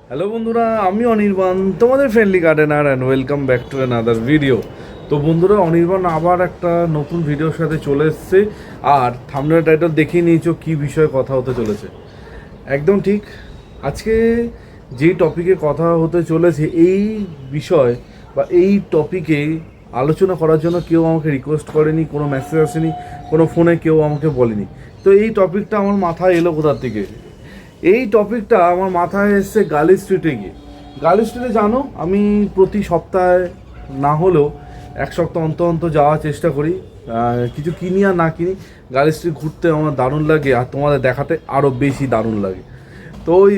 Hello বন্ধুরা, আমি অনির্বাণ, তোমাদের friendly gardener and welcome back to another video. তো বন্ধুরা, অনির্বাণ আবার একটা নতুন ভিডিওর সাথে চলে এসছে। আর থাম্বনেল টাইটেল দেখেই নিয়েছো কী বিষয়ে কথা হতে চলেছে। একদম ঠিক। আজকে যেই টপিকে কথা হতে চলেছে, এই বিষয় বা এই টপিকে আলোচনা করার জন্য কেউ আমাকে রিকোয়েস্ট করেনি, কোনো মেসেজ আসেনি, কোনো ফোনে কেউ আমাকে বলেনি। তো এই টপিকটা আমার মাথায় এলো কোথার থেকে? এই টপিকটা আমার মাথায় এসছে গার্লি স্ট্রিটে গিয়ে। গার্লি স্ট্রিটে জানো, আমি প্রতি সপ্তাহে না হলেও এক সপ্তাহ অন্তর অন্তর যাওয়ার চেষ্টা করি। কিছু কিনি আর না কিনি, গার্লি স্ট্রিট ঘুরতে আমার দারুণ লাগে, আর তোমাদের দেখাতে আরও বেশি দারুণ লাগে। তো ওই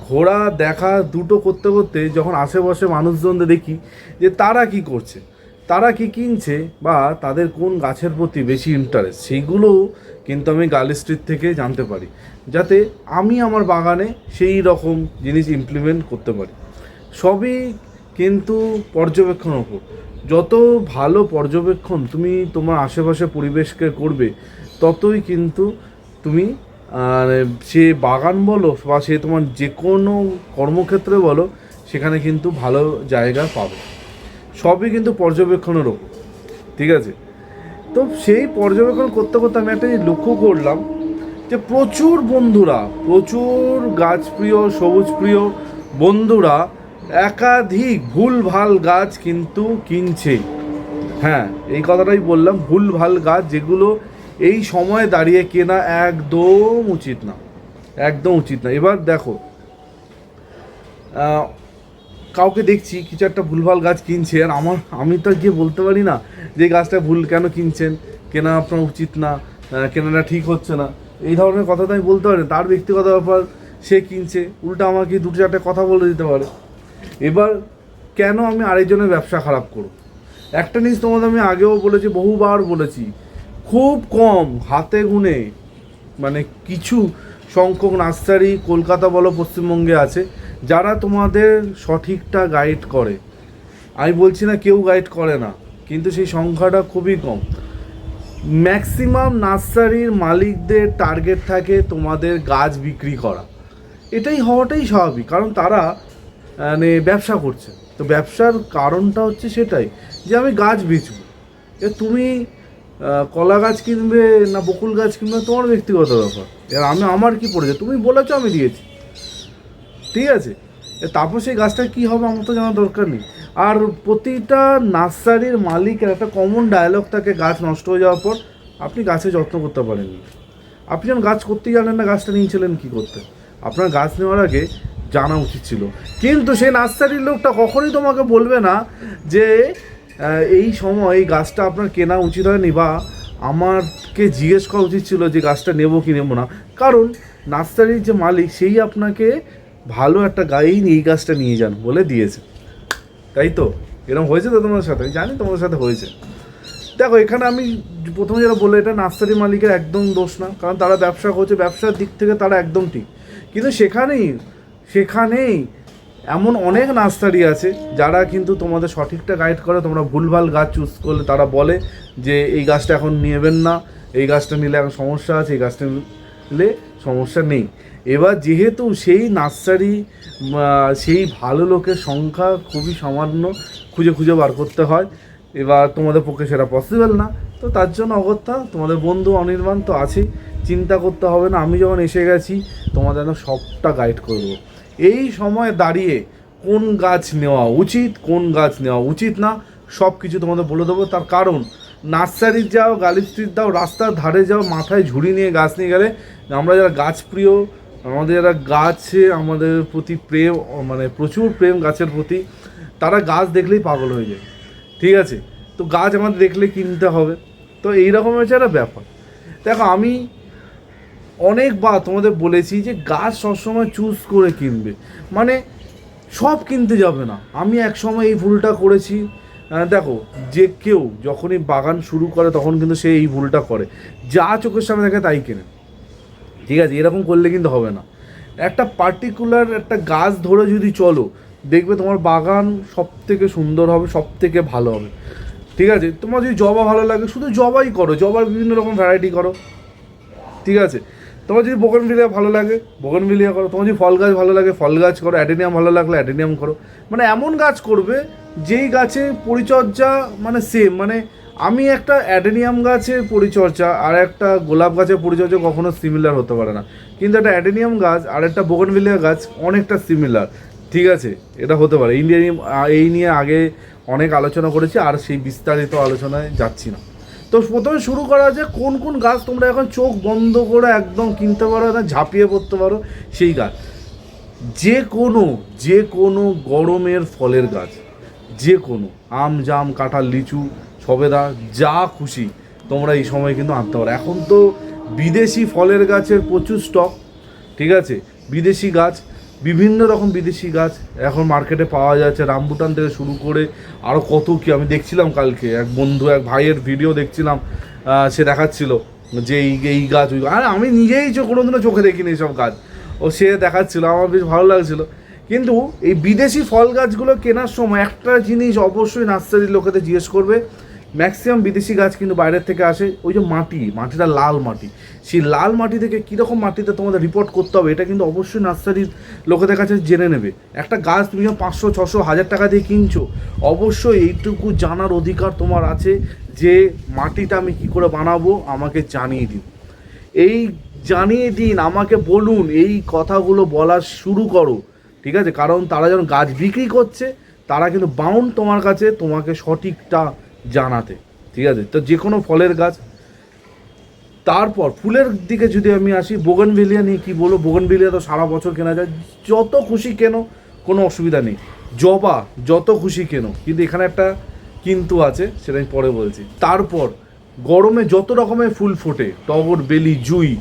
ঘোরা দেখা দুটো করতে করতে যখন আশেপাশে মানুষজনদের দেখি যে তারা কি করছে, তারা কি কিনছে, বা তাদের কোন গাছের প্রতি বেশি ইন্টারেস্ট, সেইগুলো কিন্তু আমি গার্লি স্ট্রিট থেকে জানতে পারি, যাতে আমি আমার বাগানে সেই রকম জিনিস ইমপ্লিমেন্ট করতে পারি। সবই কিন্তু পর্যবেক্ষণের ওপর। যত ভালো পর্যবেক্ষণ তুমি তোমার আশেপাশে পরিবেশকে করবে, ততই কিন্তু তুমি সে বাগান বলো বা সে তোমার যে কোনো কর্মক্ষেত্রে বলো, সেখানে কিন্তু ভালো জায়গা পাবে। সবই কিন্তু পর্যবেক্ষণের ওপর, ঠিক আছে? তো সেই পর্যবেক্ষণ করতে করতে আমি একটা জিনিস লক্ষ্য করলাম যে প্রচুর বন্ধুরা, প্রচুর গাছপ্রিয় সবুজপ্রিয় বন্ধুরা একাধিক ভুলভাল গাছ কিন্তু কিনছে। হ্যাঁ, এই কথাটাই বললাম, ভুলভাল গাছ, যেগুলো এই সময়ে দাঁড়িয়ে কেনা একদম উচিত না, একদম উচিত না। এবার দেখো, কাউকে দেখছি কিছু একটা ভুলভাল গাছ কিনছে, আর আমি তো গিয়ে বলতে পারি না যে গাছটা ভুল কেন কিনছেন, কেনা আপনার উচিত না, কেনাটা ঠিক হচ্ছে না, এই ধরনের কথা তো আমি বলতে পারি না। তার ব্যক্তিগত ব্যাপার, সে কিনছে, উল্টা আমাকে দুটো চারটে কথা বলে দিতে পারে। এবার কেন আমি আরেকজনের ব্যবসা খারাপ করব? একটা জিনিস তোমাদের আমি আগেও বলেছি, বহুবার বলেছি, খুব কম হাতে গুনে মানে কিছু সংখ্যক নার্সারি কলকাতা বলো পশ্চিমবঙ্গে আছে, যারা তোমাদের সঠিকটা গাইড করে। আমি বলছি না কেউ গাইড করে না, কিন্তু সেই সংখ্যাটা খুবই কম। ম্যাক্সিমাম নার্সারির মালিকদের টার্গেট থাকে তোমাদের গাছ বিক্রি করা। এটাই হওয়াটাই স্বাভাবিক, কারণ তারা মানে ব্যবসা করছে। তো ব্যবসার কারণটা হচ্ছে সেটাই, যে আমি গাছ বেচবো। তুমি কলা গাছ কিনবে না বকুল গাছ কিনবে, তোমার ব্যক্তিগত ব্যাপার। এবার আমার কি পড়েছে, তুমি বলেছো আমি দিয়েছি, ঠিক আছে? তারপর সেই গাছটা কী হবে আমার তো জানার দরকার নেই। আর প্রতিটা নার্সারির মালিকের একটা কমন ডায়ালগ থাকে, গাছ নষ্ট হয়ে যাওয়ার পর, আপনি গাছে যত্ন করতে পারেননি। আপনি যখন গাছ করতেই জানেন না, গাছটা নিয়েছিলেন কী করতে? আপনার গাছ নেওয়ার আগে জানা উচিত ছিল। কিন্তু সেই নার্সারির লোকটা কখনোই তোমাকে বলবে না যে এই সময় এই গাছটা আপনার কেনা উচিত হয়নি, বা আমাকে জিজ্ঞেস করা উচিত ছিল যে গাছটা নেবো কি নেবো না। কারণ নার্সারির যে মালিক, সেই আপনাকে ভালো একটা গায়েই এই গাছটা নিয়ে যান বলে দিয়েছে, তাই তো? এরকম হয়েছে তো তোমাদের সাথে? জানি তোমাদের সাথে হয়েছে। দেখো, এখানে আমি প্রথমে যেটা বললাম, এটা নার্সারি মালিকের একদম দোষ না, কারণ তারা ব্যবসা করছে, ব্যবসার দিক থেকে তারা একদম ঠিক। কিন্তু সেখানেই এমন অনেক নার্সারি আছে যারা কিন্তু তোমাদের সঠিকটা গাইড করে। তোমরা ভুলভাল গাছ চুজ করলে তারা বলে যে এই গাছটা এখন নেবেন না, এই গাছটা নিলে এখন সমস্যা আছে, এই গাছটা নিলে সমস্যা নেই। এবার যেহেতু সেই নার্সারি, সেই ভালো লোকের সংখ্যা খুবই সামান্য, খুঁজে খুঁজে বার করতে হয়। এবার তোমাদের পক্ষে সেটা পসিবল না, তো তার জন্য অগত্যা তোমাদের বন্ধু অনির্বাণ তো আছেই, চিন্তা করতে হবে না। আমি যখন এসে গেছি, তোমাদের সবটা গাইড করব। এই সময় দাঁড়িয়ে কোন গাছ নেওয়া উচিত, কোন গাছ নেওয়া উচিত না, সব কিছু তোমাদের বলে দেবো। তার কারণ, নার্সারি যাও, গার্লি স্ট্রিট দাও, রাস্তার ধারে যাও, মাথায় ঝুড়ি নিয়ে গাছ নিয়ে গেলে, আমরা যারা গাছ প্রিয়, আমাদের যারা গাছে আমাদের প্রতি প্রেম, মানে প্রচুর প্রেম গাছের প্রতি, তারা গাছ দেখলেই পাগল হয়ে যায়, ঠিক আছে? তো গাছ আমাদের দেখলে কিনতে হবে। তো এইরকম হচ্ছে একটা ব্যাপার। দেখো, আমি অনেকবার তোমাদের বলেছি যে গাছ সবসময় চুজ করে কিনবে, মানে সব কিনতে যাবে না। আমি এক সময় এই ভুলটা করেছি। দেখো, যে কেউ যখনই বাগান শুরু করে তখন কিন্তু সে এই ভুলটা করে, যা চোখের সামনে দেখে তাই কেনে, ঠিক আছে? এরকম করলে কিন্তু হবে না। একটা পার্টিকুলার একটা গাছ ধরে যদি চলো, দেখবে তোমার বাগান সব থেকে সুন্দর হবে, সব থেকে ভালো হবে, ঠিক আছে? তোমার যদি জবা ভালো লাগে, শুধু জবাই করো, জবার বিভিন্ন রকম ভ্যারাইটি করো, ঠিক আছে? তোমার যদি বোগেনভিলিয়া ভালো লাগে বোগেনভিলিয়া করো, তোমার যদি ফল গাছ ভালো লাগে ফল গাছ করো, অ্যাডেনিয়াম ভালো লাগলে অ্যাডেনিয়াম করো। মানে এমন গাছ করবে যেই গাছের পরিচর্যা মানে সেম, মানে আমি একটা অ্যাডেনিয়াম গাছের পরিচর্যা আর একটা গোলাপ গাছের পরিচর্যা কখনো সিমিলার হতে পারে না, কিন্তু একটা অ্যাডেনিয়াম গাছ আর একটা বোগেনভিলিয়া গাছ অনেকটা সিমিলার, ঠিক আছে, এটা হতে পারে। এই নিয়ে আগে অনেক আলোচনা করেছি, আর সেই বিস্তারিত আলোচনায় যাচ্ছি না। তো প্রথমে শুরু করা যায় কোন কোন গাছ তোমরা এখন চোখ বন্ধ করে একদম কিনতে পারো, ঝাঁপিয়ে পড়তে পারো সেই গাছ। যে কোনো গরমের ফলের গাছ, যে কোনো আম জাম কাঁঠাল লিচু সবেদা যা খুশি তোমরা এই সময় কিন্তু আনতে পারো। এখন তো বিদেশি ফলের গাছের প্রচুর স্টক, ঠিক আছে, বিদেশি গাছ, বিভিন্ন রকম বিদেশি গাছ এখন মার্কেটে পাওয়া যাচ্ছে, রামবুটান থেকে শুরু করে আরও কত কি। আমি দেখছিলাম কালকে এক ভাইয়ের ভিডিও দেখছিলাম, সে দেখাচ্ছিল যে এই গাছ ওই, আর আমি নিজেই কোনোদিনও চোখে দেখিনি এইসব গাছ, ও সে দেখাচ্ছিল, আমার বেশ ভালো লাগছিলো। কিন্তু এই বিদেশি ফল গাছগুলো কেনার সময় একটা জিনিস অবশ্যই নার্সারির লোকেদের জিজ্ঞেস করবে, ম্যাক্সিমাম বিদেশি গাছ কিন্তু বাইরের থেকে আসে, ওই যে মাটিটা লাল মাটি, সেই লাল মাটি থেকে কীরকম মাটিতে তোমাদের রিপোর্ট করতে হবে এটা কিন্তু অবশ্যই নার্সারির লোকেদের কাছে জেনে নেবে। একটা গাছ তুমি যখন 500, 600, 1000 টাকা দিয়ে কিনছো, অবশ্যই এইটুকু জানার অধিকার তোমার আছে যে মাটিটা আমি কী করে বানাবো আমাকে জানিয়ে দিন, জানিয়ে দিন, আমাকে বলুন, এই কথাগুলো বলা শুরু করো, ঠিক আছে। কারণ তারা যখন গাছ বিক্রি করছে তারা কিন্তু বাউন্ড তোমার কাছে তোমাকে সঠিকটা জানাতে, ঠিক আছে। তো যে কোনো ফলের গাছ। তারপর ফুলের দিকে যদি আমি আসি, বোগেনভিলিয়া নিয়ে কী বলবো, বোগেনভিলিয়া তো সারা বছর কেনা যায়, যত খুশি কেনো, কোনো অসুবিধা নেই। জবা যত খুশি কেনো, কিন্তু এখানে একটা কিন্তু আছে, সেটা আমি পরে বলছি। তারপর গরমে যত রকমের ফুল ফোটে, টগর, বেলি, জুঁই,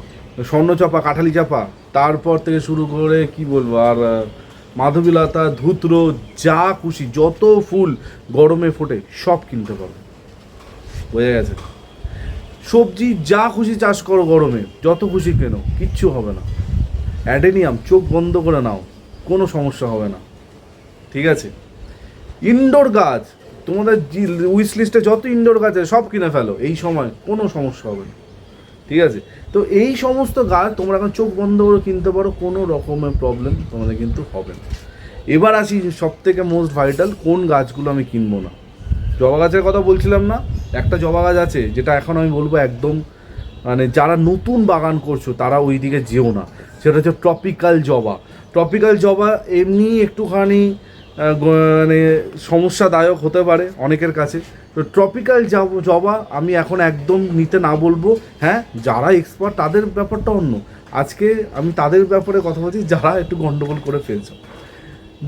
স্বর্ণচাপা, কাঠালি চাপা, তারপর থেকে শুরু করে কি বলবো আর মাধবীলতা, ধুত্র, যা খুশি যত ফুল গরমে ফোটে সব কিনতে পারো, বোঝা গেছে। সবজি যা খুশি চাষ করো গরমে, যত খুশি কেনো, কিচ্ছু হবে না। অ্যাডেনিয়াম চোখ বন্ধ করে নাও, কোনো সমস্যা হবে না, ঠিক আছে। ইনডোর গাছ তোমাদের উইশ লিস্টে যত ইনডোর গাছ আছে সব কিনে ফেলো, এই সময় কোনো সমস্যা হবে না, ঠিক আছে। তো এই সমস্ত গাছ তোমরা এখন চোখ বন্ধ করে কিনতে পারো, কোনো রকমের প্রবলেম তোমাদের কিন্তু হবে না। এবার আসি সবথেকে মোস্ট ভাইটাল, কোন গাছগুলো আমি কিনবো না। জবা গাছের কথা বলছিলাম না, একটা জবা গাছ আছে যেটা এখন আমি বলবো একদম মানে যারা নতুন বাগান করছো তারা ওই দিকে যেও না, সেটা হচ্ছে ট্রপিক্যাল জবা। ট্রপিক্যাল জবা এমনি একটুখানি মানে সমস্যাদায়ক হতে পারে অনেকের কাছে, তো ট্রপিক্যাল জবা আমি এখন একদম নিতে না বলবো। হ্যাঁ, যারা এক্সপার্ট তাদের ব্যাপারটা অন্য, আজকে আমি তাদের ব্যাপারে কথা বলছি যারা একটু গন্ডগোল করে ফেলছো।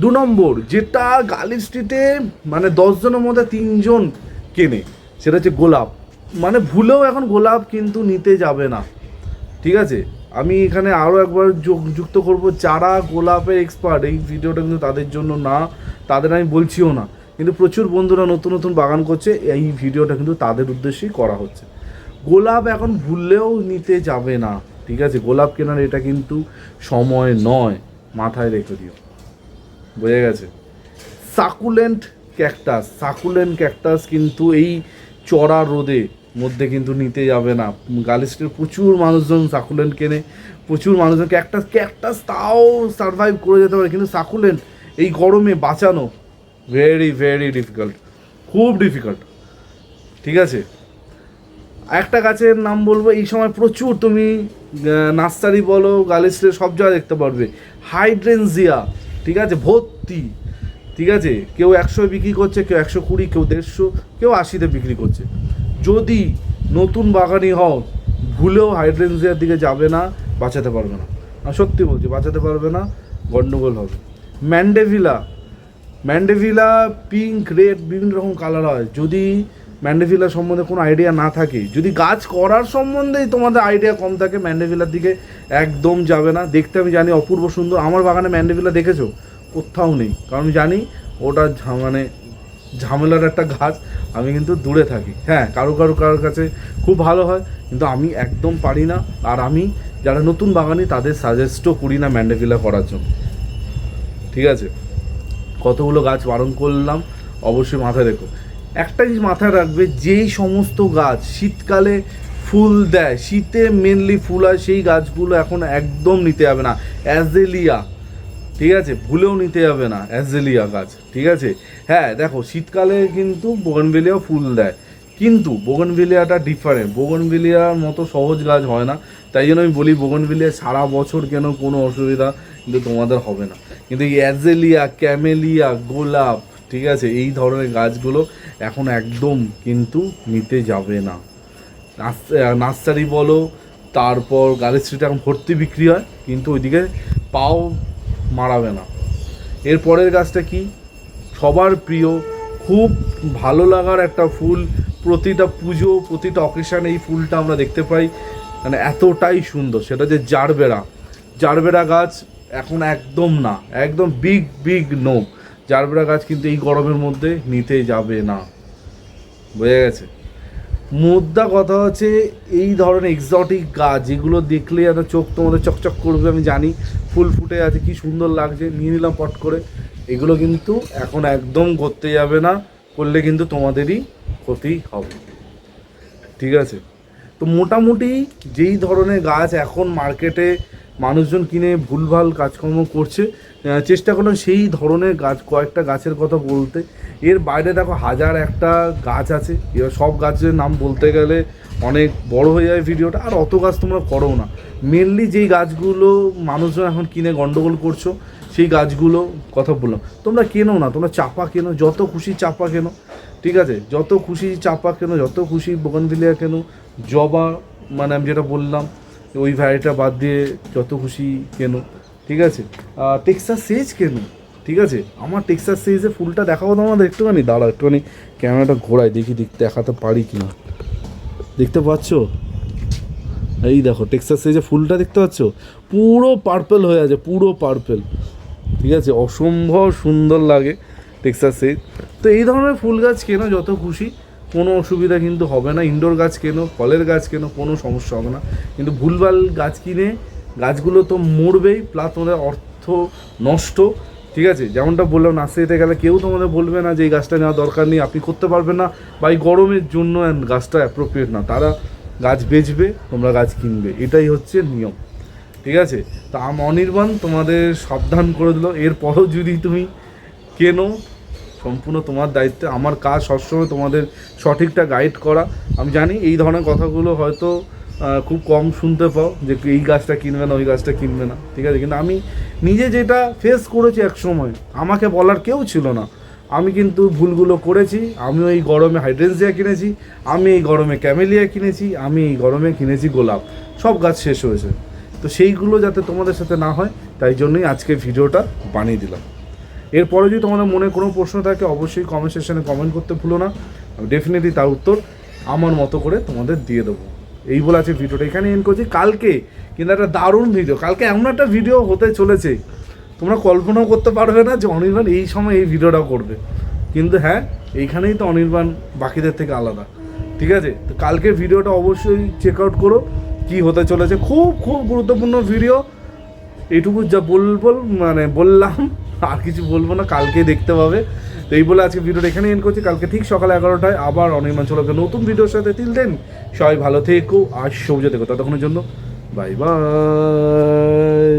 2 নম্বর যেটা গার্লি স্ট্রিটে মানে 10 জনের মধ্যে 3 জন কেনে, সেটা হচ্ছে গোলাপ। মানে ভুলেও এখন গোলাপ কিন্তু নিতে যাবে না, ঠিক আছে। আমি এখানে আরও একবার যুক্ত করব, যারা গোলাপের এক্সপার্ট, এই ভিডিওটা কিন্তু তাদের জন্য না, তাদের আমি বলছিও না, কিন্তু প্রচুর বন্ধুরা নতুন নতুন বাগান করছে, এই ভিডিওটা কিন্তু তাদের উদ্দেশ্যেই করা হচ্ছে। গোলাপ এখন ভুললেও নিতে যাবে না, ঠিক আছে। গোলাপ কেনার এটা কিন্তু সময় নয়, মাথায় রেখে দিও, বোঝা গেছে। সাকুলেন্ট ক্যাকটাস কিন্তু এই চড়া রোদে মধ্যে কিন্তু নিতে যাবে না। গার্লি স্ট্রিটে প্রচুর মানুষজন সাকুলেন্ট কেনে, প্রচুর মানুষজন ক্যাকটাস তাও সারভাইভ করে যেতে পারে, কিন্তু সাকুলেন্ট এই গরমে বাঁচানো ভেরি ভেরি ডিফিকাল্ট, খুব ডিফিকাল্ট, ঠিক আছে। একটা গাছের নাম বলবো, এই সময় প্রচুর তুমি নার্সারি বলো গার্লি স্ট্রিটে সব জায়গায় দেখতে পারবে, হাইড্রেনজিয়া, ঠিক আছে, ভর্তি, ঠিক আছে। কেউ 100 বিক্রি করছে, কেউ 120, কেউ 150, কেউ 80-তে বিক্রি করছে। যদি নতুন বাগানি হও ভুলেও হাইড্রেনজিয়ার দিকে যাবে না, বাঁচাতে পারবে না, সত্যি বলছি বাঁচাতে পারবে না, গন্ডগোল হবে। ম্যান্ডেভিলা পিঙ্ক, রেড, বিভিন্ন রকম কালার হয়। যদি ম্যান্ডেভিলা সম্বন্ধে কোনো আইডিয়া না থাকে, যদি গাছ করার সম্বন্ধেই তোমাদের আইডিয়া কম থাকে, ম্যান্ডেভিলার দিকে একদম যাবে না। দেখতে আমি জানি অপূর্ব সুন্দর, আমার বাগানে ম্যান্ডেভিলা দেখেছো? কোথাও নেই, কারণ আমি জানি ওটা মানে ঝামেলার একটা গাছ, আমি কিন্তু দূরে থাকি। হ্যাঁ, কারোর কাছে খুব ভালো হয়, কিন্তু আমি একদম পারি না। আর আমি যারা নতুন বাগানি তাদের সাজেস্টও করি না ম্যান্ডেভিলা করার জন্য, ঠিক আছে। কতগুলো গাছ বারণ করলাম, অবশ্যই মাথায় রেখো। একটা জিনিস মাথায় রাখবে, যেই সমস্ত গাছ শীতকালে ফুল দেয়, শীতে মেনলি ফুল হয়, সেই গাছগুলো এখন একদম নিতে যাবে না। অ্যাজেলিয়া, ঠিক আছে, ভুলেও নিতে যাবে না অ্যাজেলিয়া গাছ, ঠিক আছে। হ্যাঁ দেখো, শীতকালে কিন্তু বোগনভেলিয়াও ফুল দেয়, কিন্তু বোগনভেলিয়াটা ডিফারেন্ট, বোগনভেলিয়ার মতো সহজ গাছ হয় না। তাই জন্য আমি বলি বোগনভেলিয়া সারা বছর কেন কোনো অসুবিধা কিন্তু তোমাদের হবে না। কিন্তু এই অ্যাজেলিয়া, ক্যামেলিয়া, গোলাপ, ঠিক আছে, এই ধরনের গাছগুলো এখন একদম কিন্তু নিতে যাবে না। নার্সারি বলো, তারপর গার্লস স্ট্রিটে এখন ভর্তি বিক্রি হয়, কিন্তু ওইদিকে পাও মারাবে না। এর পরের গাছটা কি, সবার প্রিয়, খুব ভালো লাগার একটা ফুল, প্রতিটা পুজো, প্রতিটা অকেশানে এই ফুলটা আমরা দেখতে পাই, মানে এতটাই সুন্দর, সেটা যে জারবেরা। জারবেরা গাছ এখন একদম না, একদম বিগ বিগ নো, জারবেরা গাছ কিন্তু এই গরমের মধ্যে নিতে যাবে না, বোঝা গেছে। মুদ্রা কথা হচ্ছে এই ধরনের এক্সোটিক গাছ যেগুলো দেখলে এত চোখ তোমাদের চকচক করবে, আমি জানি, ফুল ফুটে আছে, কি সুন্দর লাগছে, নিয়ে নিলাম পট করে, এগুলো কিন্তু এখন একদম করতে যাবে না, করলে কিন্তু তোমাদেরই ক্ষতি হবে, ঠিক আছে। তো মোটামুটি যেই ধরনের গাছ এখন মার্কেটে মানুষজন কিনে ভুলভাল কাজকর্ম করছে, চেষ্টা করলাম সেই ধরনের গাছ, কয়েকটা গাছের কথা বলতে। এর বাইরে দেখো হাজার একটা গাছ আছে, এবার সব গাছের নাম বলতে গেলে অনেক বড় হয়ে যায় ভিডিওটা, আর অত গাছ তোমরা করো না। মেনলি যেই গাছগুলো মানুষজন এখন কিনে গন্ডগোল করছো সেই গাছগুলো কথা বললাম, তোমরা কেনো না, তোমরা চাপা কেনো, যত খুশি চাপা কেনো, ঠিক আছে, যত খুশি চাপা কেনো, যত খুশি বোগনভেলিয়া কেনো, জবা, মানে আমি যেটা বললাম ওই ভ্যারাইটিটা বাদ দিয়ে যত খুশি কেনো, ঠিক আছে। টেক্সাস সেজ কেনো, ঠিক আছে, আমার টেক্সাস সেজে ফুলটা দেখাবো তোমাদের, একটুখানি দাঁড়াও, একটুখানি ক্যামেরাটা ঘোরায় দেখি, দেখাতে পারি কি না, দেখতে পাচ্ছ, এই দেখো টেক্সাস সেজে ফুলটা দেখতে পাচ্ছ, পুরো পার্পেল হয়ে আছে, পুরো পার্পেল, ঠিক আছে, অসম্ভব সুন্দর লাগে টেক্সাস সেজ। তো এই ধরনের ফুল গাছ কেনো যত খুশি, কোনো অসুবিধা কিন্তু হবে না। ইনডোর গাছ কেনো, ফলের গাছ কেনো, কোনো সমস্যা হবে না, কিন্তু ভুলভাল গাছ কিনে গাছগুলো তো মরবেই, প্লাস তোমাদের অর্থ নষ্ট, ঠিক আছে। যেমনটা বললাম, নার্সারিতে গেলে কেউ তোমাদের বলবে না যে এই গাছটা নেওয়া দরকার নেই, আপনি করতে পারবেন না, বা এই গরমের জন্য গাছটা অ্যাপ্রোপ্রিয়েট না, তারা গাছ বেচবে, তোমরা গাছ কিনবে, এটাই হচ্ছে নিয়ম, ঠিক আছে। তো অনির্বাণ তোমাদের সাবধান করে দিল, এরপরও যদি তুমি কেনো সম্পূর্ণ তোমার দায়িত্বে, আমার কাজ সবসময় তোমাদের সঠিকটা গাইড করা। আমি জানি এই ধরনের কথাগুলো হয়তো খুব কম শুনতে পাও, যে এই গাছটা কিনবে না, ওই গাছটা কিনবে না, ঠিক আছে, কিন্তু আমি নিজে যেটা ফেস করেছি এক সময়, আমাকে বলার কেউ ছিল না, আমি কিন্তু ভুলগুলো করেছি। আমি এই গরমে হাইড্রেনজিয়া কিনেছি, আমি এই গরমে ক্যামেলিয়া কিনেছি, আমি এই গরমে কিনেছি গোলাপ, সব গাছ শেষ হয়েছে। তো সেইগুলো যাতে তোমাদের সাথে না হয়, তাই জন্যই আজকে ভিডিওটা বানিয়ে দিলাম। এরপরে যদি তোমাদের মনে কোনো প্রশ্ন থাকে অবশ্যই কমেন্ট সেকশনে কমেন্ট করতে ভুলো না, আমি ডেফিনেটলি তার উত্তর আমার মতো করে তোমাদের দিয়ে দেবো। এই বলে আছে ভিডিওটা এখানে এন্ড করছি। কালকে কিন্তু একটা দারুণ ভিডিও, কালকে এমন একটা ভিডিও হতে চলেছে তোমরা কল্পনাও করতে পারবে না যে অনির্বাণ এই সময় এই ভিডিওটা করবে, কিন্তু হ্যাঁ, এইখানেই তো অনির্বাণ বাকিদের থেকে আলাদা, ঠিক আছে। তো কালকের ভিডিওটা অবশ্যই চেক আউট করো, কী হতে চলেছে, খুব খুব গুরুত্বপূর্ণ ভিডিও। এইটুকু যা বললাম, আর কিছু বলবো না, কালকে দেখতে পাবে। তো এই বলে আজকে ভিডিওটা এখানে এন্ড করছি। কালকে ঠিক সকাল 11টায় আবার অনির্বাণ চলকে নতুন ভিডিওর সাথে, তিল দেন সবাই ভালো থেকো আর সবুজে থেকো, ততক্ষণের জন্য বাই বাই।